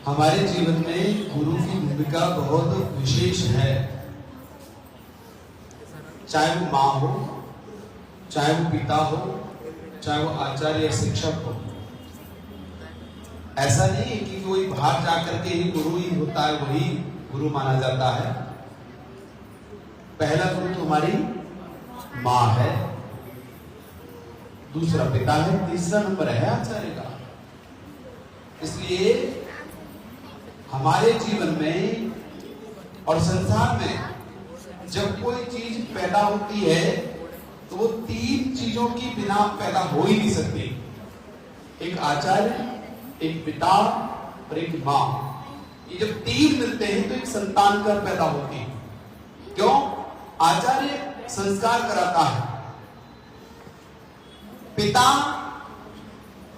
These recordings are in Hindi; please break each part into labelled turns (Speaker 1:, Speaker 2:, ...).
Speaker 1: हमारे जीवन में गुरु की भूमिका बहुत विशेष है। चाहे वो माँ हो, चाहे वो पिता हो, चाहे वो आचार्य या शिक्षक हो। ऐसा नहीं है कि कोई बाहर जाकर के ही गुरु ही होता है, वही गुरु माना जाता है। पहला गुरु तो हमारी माँ है, दूसरा पिता है, तीसरा नंबर है आचार्य का। इसलिए हमारे जीवन में और संसार में जब कोई चीज पैदा होती है तो वो तीन चीजों की बिना पैदा हो ही नहीं सकती। एक आचार्य, एक पिता और एक माँ। ये जब तीन मिलते हैं तो एक संतान कर पैदा होती है। क्यों? आचार्य संस्कार कराता है, पिता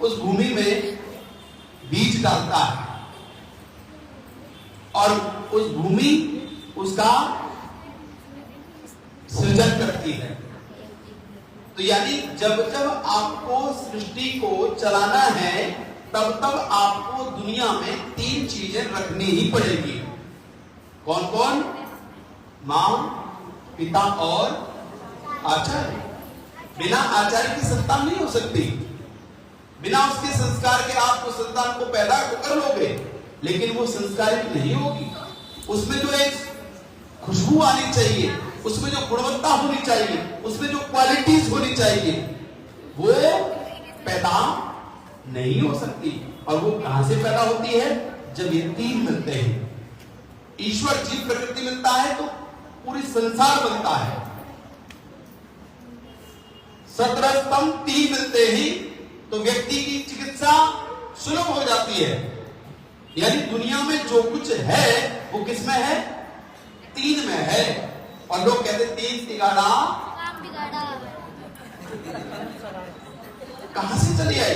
Speaker 1: उस भूमि में बीज डालता है और उस भूमि उसका सृजन करती है। तो यानी जब जब आपको सृष्टि को चलाना है तब तब आपको दुनिया में तीन चीजें रखनी ही पड़ेगी। कौन कौन? मां, पिता और आचार्य। बिना आचार्य की संतान नहीं हो सकती। बिना उसके संस्कार के आप उस संतान को पैदा तो कर लोगे, लेकिन वो संस्कारित नहीं होगी। उसमें जो एक खुशबू आनी चाहिए, उसमें जो गुणवत्ता होनी चाहिए, उसमें जो क्वालिटीज होनी चाहिए, वो पैदा नहीं हो सकती। और वो कहां से पैदा होती है? जब ये तीन मिलते हैं। ईश्वर, जीव, प्रकृति मिलता है तो पूरी संसार बनता है। 17 स्तंभ तीन मिलते ही तो व्यक्ति की चिकित्सा सुलभ हो जाती है। यानी दुनिया में जो कुछ है वो किसमें है? तीन में है। और लोग कहते तीन तिगाड़ा काम बिगाड़ा। कहां से चली आई?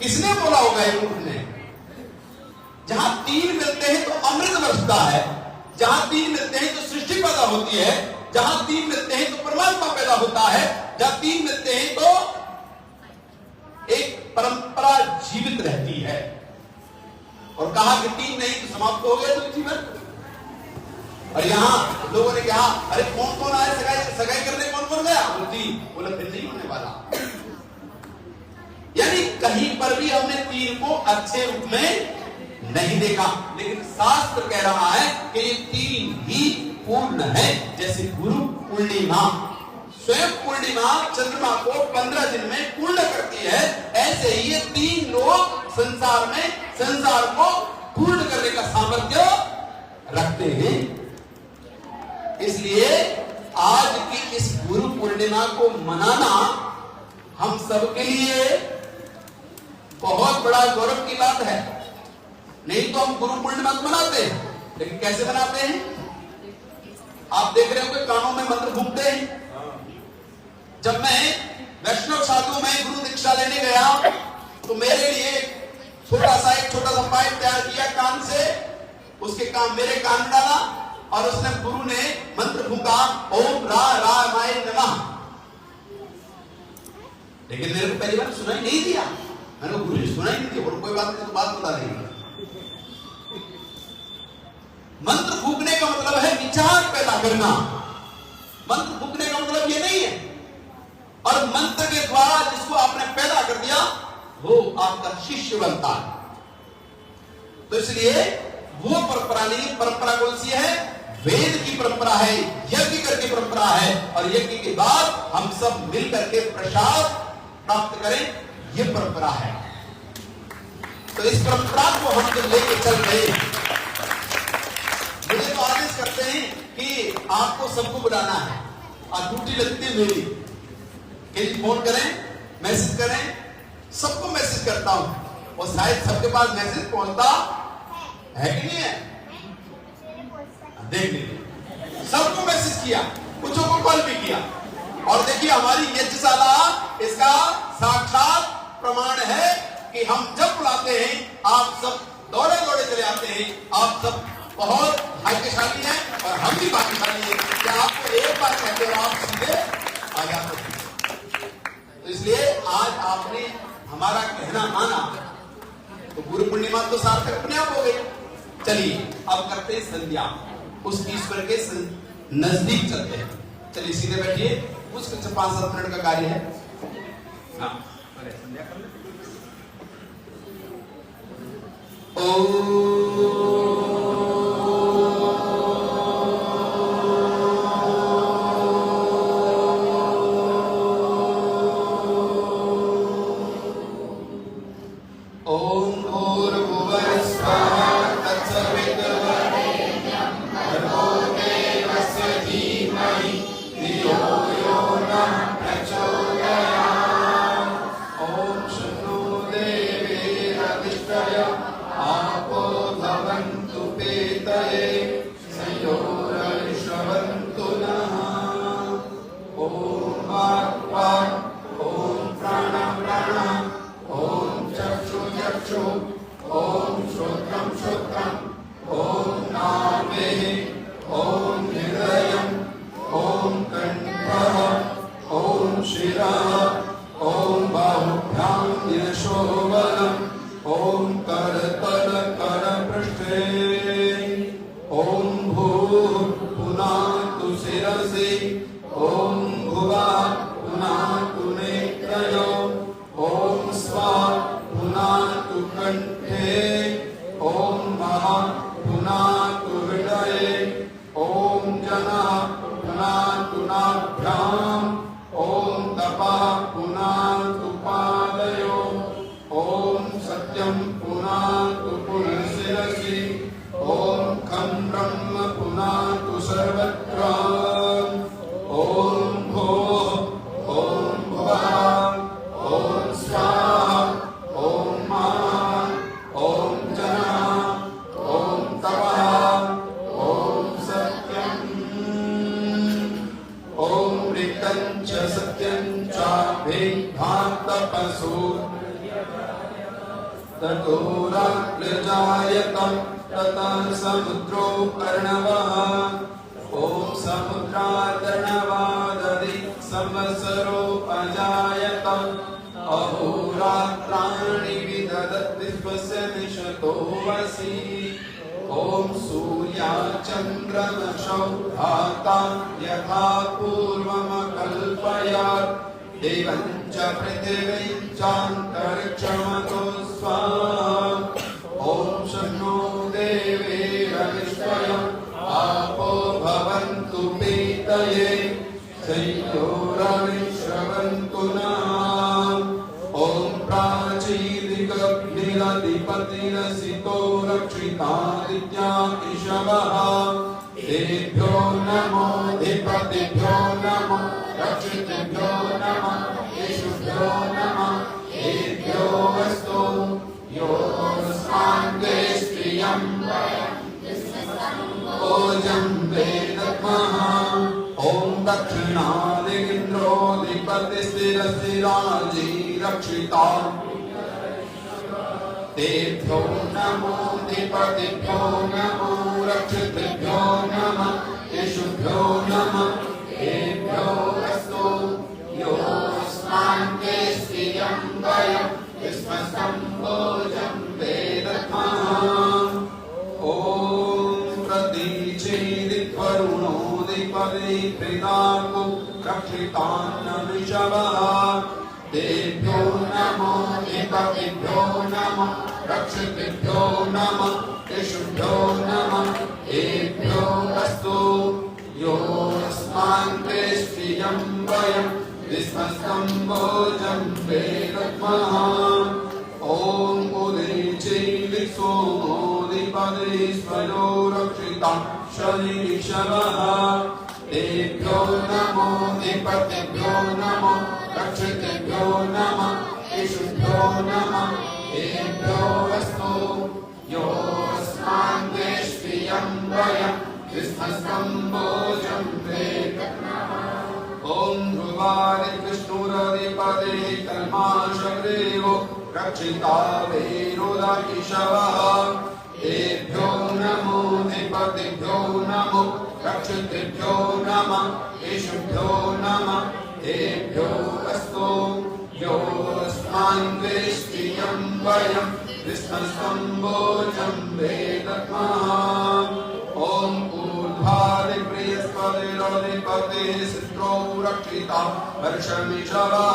Speaker 1: किसने बोला होगा ये उन्होंने? जहां तीन मिलते हैं तो अमृत बरसता है, जहां तीन मिलते हैं तो सृष्टि पैदा होती है, जहां तीन मिलते हैं तो परमात्मा पैदा होता है, जहां तीन मिलते हैं तो एक परंपरा जीवित रहती है। और कहा कि तीन नहीं तो समाप्त हो गया तो जीवन। और यहां लोगों ने कहा अरे कौन कौन आए सगाई करने, कौन कौन गया? बोला फिर नहीं होने वाला। यानी कहीं पर भी हमने तीन को अच्छे रूप में नहीं देखा, लेकिन शास्त्र कह रहा है कि ये तीन ही पूर्ण है। जैसे गुरु पूर्णिमा, स्वयं पूर्णिमा चंद्रमा को 15 दिन में पूर्ण करती है, ऐसे ही ये तीन लोग संसार में संसार को पूर्ण करने का सामर्थ्य रखते हैं। इसलिए आज की इस गुरु पूर्णिमा को मनाना हम सबके लिए बहुत बड़ा गौरव की बात है। नहीं तो हम गुरु पूर्णिमा को मनाते हैं, लेकिन कैसे मनाते हैं? आप देख रहे हो कि कानों में मंत्र घूमते हैं। जब मैं वैष्णव साधु में गुरु दीक्षा लेने गया तो मेरे लिए छोटा सा पाइप तैयार किया कान से, उसके काम मेरे कान में डाला और उसने गुरु ने मंत्र फूंका, ओम रामाय नमः। लेकिन मेरे को पहली बार सुनाई नहीं दिया। मैंने गुरु जी सुनाई नहीं दिया। कोई बात नहीं, तो बात बता देंगे। मंत्र फूंकने का मतलब है विचार पैदा करना। मंत्र फूंकने का मतलब ये नहीं है। और मंत्र के द्वारा जिसको आपने पैदा कर दिया वो आपका शिष्य बनता है। तो इसलिए वो परंपरा नहीं। परंपरा कौन सी है? वेद की परंपरा है, यज्ञ करके परंपरा है। और यज्ञ के बाद हम सब मिल करके प्रसाद प्राप्त करें, ये परंपरा है। तो इस परंपरा को हम जब लेके चल रहे हैं, मुझे तो आदेश करते हैं कि आपको सबको बुलाना है और ड्यूटी लगती है मेरी कि फोन करें, मैसेज करें। सबको मैसेज करता हूं और शायद सबके पास मैसेज पहुंचता है कि नहीं है? देख लीजिए, सबको मैसेज किया, कुछों को कॉल भी किया। और देखिए हमारी यज्ञशाला इसका साक्षात प्रमाण है कि हम जब बुलाते हैं आप सब दौड़े दौड़े चले आते हैं। आप सब बहुत भाग्यशाली हैं और हम भी भाग्यशाली हैं कि आपको एक बार कहते हो आप सीधे आ जाते हैं। तो इसलिए आज आपने हमारा कहना माना तो गुरु पूर्णिमा तो सार्थक अपने आप हो गई। चलिए अब करते हैं संध्या, उस ईश्वर के नजदीक चलते हैं। चलिए सीधे बैठिए, मुश्किल से 5-7 मिनट का कार्य है। हाँ संध्या कर लेते।
Speaker 2: तेभ्यो नमो अधिपतिभ्यो नमो रक्षितभ्यो नमः येषुभ्यो नमः तेभ्यो अस्तु योऽस्मान् केष्टियं वयं विस्मस्तं भोजं वेदमः ॐ प्रतीचेदिवरुणोदिपदिप्रीताको रक्षितान्न विषवः तेभ्यो नमो अधिपतिभ्यो नमः रक्षितभ्यो नमः येषुभ्यो नमः तेभ्यो अस्तु योऽस्मान् केष्टियं वयं विस्मस्तं भोजं वेदमः ॐ उदीचैः सोमोदिपदेश्वरो रक्षितां शनिशवः तेभ्यो नमो अधिपतिभ्यो नमो रक्षितभ्यो नमः येषुभ्यो नमः तेभ्यो अस्तु योऽस्मान् केष्टियं वयं विस्मस्तं भोजं वेदमः ॐ ध्रुवारि विष्णुरधिपते कल्माशग्रीवो रक्षिता वेरुदकिशवः तेभ्यो नमो अधिपतिभ्यो नमो रक्षितभ्यो नमः येषुभ्यो नमः तेभ्यो अस्तु योऽस्मान् केष्टियं वयं विष्णुस्तम्भोजं वेदत्मः ॐ ऊर्ध्वादि बृहस्पतिरधिपते सिद्धो रक्षिता वर्षमिषवः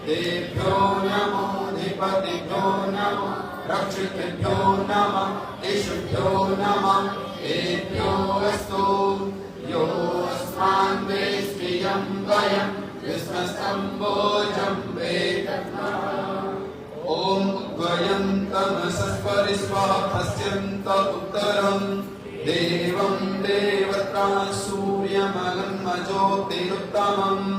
Speaker 2: तेभ्यो नमो अधिपतिभ्यो नमो रक्षितेभ्यो नमः ईशुभ्यो नमः तेभ्यो अस्तु योऽस्मान् वेष्टियं वयं विष्णुस्तम्भोजं वेदत्मः ॐ उद्वयन्तमसस्परिस्वः पश्यन्त उत्तरं देवं देवता सूर्यमगन्मज्योतिरुत्तमम्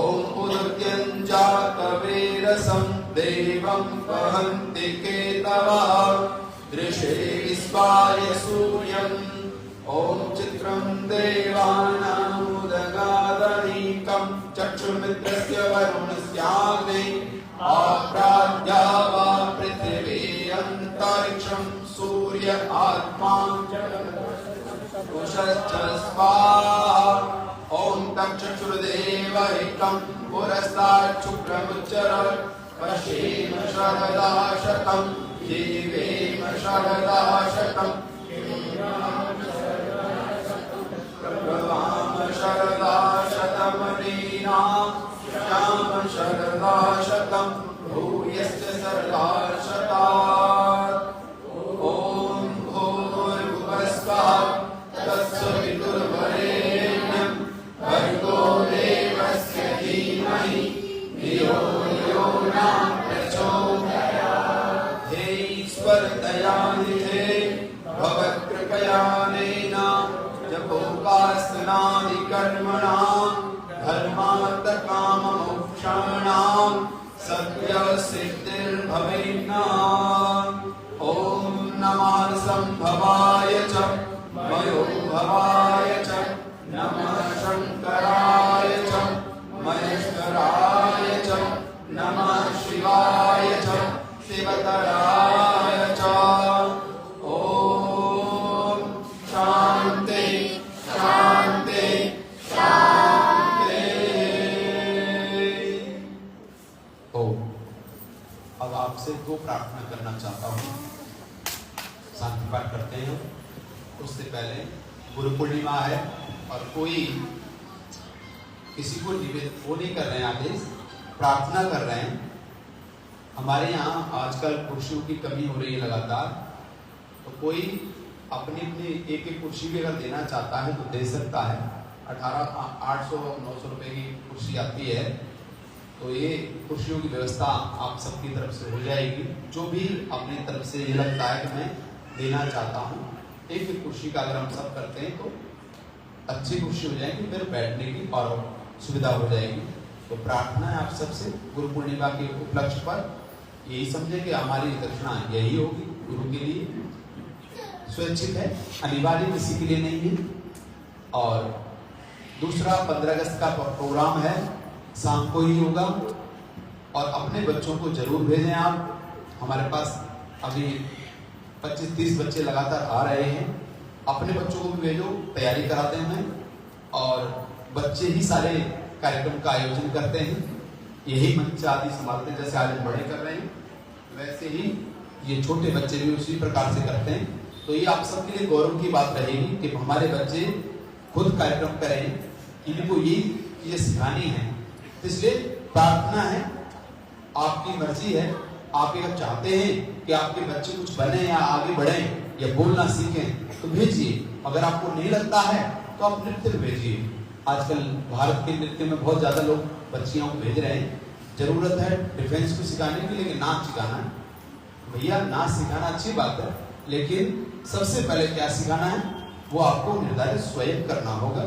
Speaker 2: ॐ उदत्यं जातवेदसं देवं वहन्ति केतवः दृशे विश्वाय सूर्यम् ॐ चित्रं देवानामुदगादनीकं चक्षुर्मित्रस्य वरुणस्याग्ने आप्राद्या वा पृथिवी अन्तरिक्षं सूर्य आत्मा कुशश्च स्वाहा ॐ तक्षुर्देवैकं पुरस्तात् शुक्रमुच्चरत् पश्येम शरदा शतं जीवेम शरदा शतं प्रभवाम शरदा शतमनीना श्याम शरदा शतं भूयश्च शरदा शतात् ॐ भूर्भुवस्वः तत्सवितुर्वरेण्यं भर्गो देवस्य धीमहि धियो यो न प्रचोदयात् हे ईश्वर दयानिधे भवत्कृपयानेन जपोपासनादिकर्मणां धर्मार्थकाममोक्षाणां सद्यसिद्धिर्भवेन्नः ॐ नमः संभवाय च मयोभवाय च नमः शङ्कराय च महेश्वराय च नमः शिवाय च शिवतराय च ॐ शान्ति शान्ति शान्ति।
Speaker 1: अब आपसे दो प्रार्थना करना चाहता हूँ। शांति पाठ करते हैं। उससे पहले गुरु पूर्णिमा है और कोई किसी को निवेदन वो नहीं कर रहे हैं, आदेश प्रार्थना कर रहे हैं। हमारे यहाँ आजकल कुर्सियों की कमी हो रही है लगातार, तो कोई अपनी अपनी एक एक कुर्सी भी अगर देना चाहता है तो दे सकता है। 800-900 रुपए की कुर्सी आती है, तो ये कुर्सियों की व्यवस्था आप सबकी तरफ से हो जाएगी। जो भी अपनी तरफ से ये लगता है कि मैं देना चाहता हूँ, एक एक कुर्सी का अगर हम सब करते हैं तो अच्छी कुर्सी हो जाएगी, फिर बैठने की और सुविधा हो जाएगी। तो प्रार्थना है आप सबसे गुरु पूर्णिमा के उपलक्ष्य पर यही समझे कि हमारी दक्षिणा यही होगी। गुरु के लिए स्वैच्छिक है, अनिवार्य किसी के लिए नहीं है। और दूसरा 15 अगस्त का प्रोग्राम है, शाम को ही होगा और अपने बच्चों को जरूर भेजें आप। हमारे पास अभी 25-30 बच्चे लगातार आ रहे हैं। अपने बच्चों को भी भेजो, तैयारी कराते हैं और बच्चे ही सारे कार्यक्रम का आयोजन करते हैं। यही मंच आदि संभालते हैं, जैसे आज बड़े कर रहे हैं वैसे ही ये छोटे बच्चे भी उसी प्रकार से करते हैं। तो ये आप सबके लिए गौरव की बात रहेगी कि हमारे बच्चे खुद कार्यक्रम करें, इनको ये चीजें सिखानी है। इसलिए प्रार्थना है, आपकी मर्जी है। आप अगर चाहते हैं कि आपके बच्चे कुछ बने या आगे बढ़े या बोलना सीखें तो भेजिए। अगर आपको नहीं लगता है तो आप नृत्य भेजिए। आजकल भारत के नृत्य में बहुत ज्यादा लोग बच्चियों को भेज रहे हैं। जरूरत है डिफेंस को सिखाने की, लेकिन नाच सिखाना है भैया। नाच सिखाना अच्छी बात है, लेकिन सबसे पहले क्या सिखाना है वो आपको निर्धारित स्वयं करना होगा।